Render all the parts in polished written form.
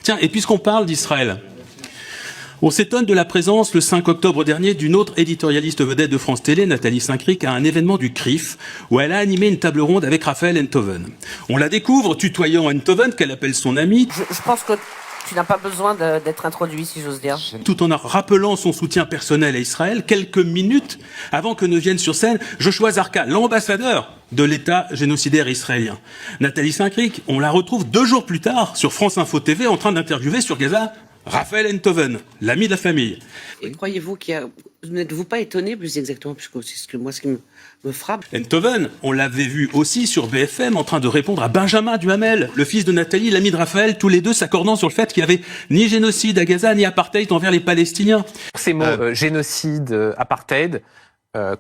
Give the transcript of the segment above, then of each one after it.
Tiens, et puisqu'on parle d'Israël, on s'étonne de la présence, le 5 octobre dernier, d'une autre éditorialiste vedette de France Télé, Nathalie Saint-Cric, à un événement du CRIF, où elle a animé une table ronde avec Raphaël Enthoven. On la découvre tutoyant Enthoven, qu'elle appelle son ami. Je pense que tu n'as pas besoin d'être introduit, si j'ose dire. Tout en rappelant son soutien personnel à Israël, quelques minutes avant que ne vienne sur scène Joshua Zarka, l'ambassadeur de l'État génocidaire israélien. Nathalie Saint-Cric, on la retrouve 2 jours plus tard sur France Info TV en train d'interviewer sur Gaza Raphaël Enthoven, l'ami de la famille. Et croyez-vous n'êtes-vous pas étonné, plus exactement, puisque c'est ce qui me frappe. Enthoven, on l'avait vu aussi sur BFM en train de répondre à Benjamin Duhamel, le fils de Nathalie, l'ami de Raphaël, tous les deux s'accordant sur le fait qu'il n'y avait ni génocide à Gaza, ni apartheid envers les Palestiniens. Ces mots, génocide, apartheid,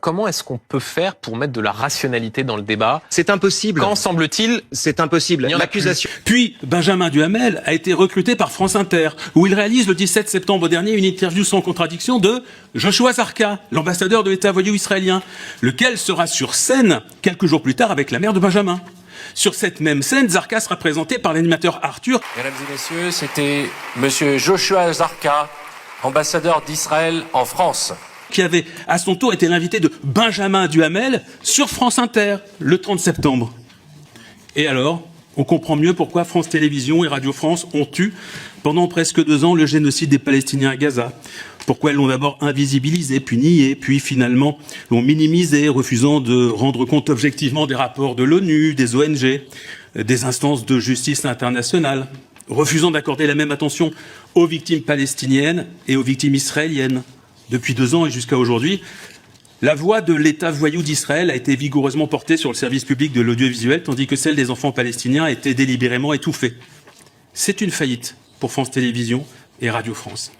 comment est-ce qu'on peut faire pour mettre de la rationalité dans le débat? C'est impossible. Quand semble-t-il, c'est impossible. L'accusation. Puis, Benjamin Duhamel a été recruté par France Inter, où il réalise le 17 septembre dernier une interview sans contradiction de Joshua Zarka, l'ambassadeur de l'État voyou israélien, lequel sera sur scène quelques jours plus tard avec la mère de Benjamin. Sur cette même scène, Zarka sera présenté par l'animateur Arthur. Mesdames et messieurs, c'était monsieur Joshua Zarka, ambassadeur d'Israël en France, qui avait à son tour été l'invité de Benjamin Duhamel sur France Inter le 30 septembre. Et alors, on comprend mieux pourquoi France Télévisions et Radio France ont eu, pendant presque 2 ans, le génocide des Palestiniens à Gaza. Pourquoi elles l'ont d'abord invisibilisé, puis nié, puis finalement l'ont minimisé, refusant de rendre compte objectivement des rapports de l'ONU, des ONG, des instances de justice internationale, refusant d'accorder la même attention aux victimes palestiniennes et aux victimes israéliennes. Depuis 2 ans et jusqu'à aujourd'hui, la voix de l'État voyou d'Israël a été vigoureusement portée sur le service public de l'audiovisuel, tandis que celle des enfants palestiniens a été délibérément étouffée. C'est une faillite pour France Télévisions et Radio France.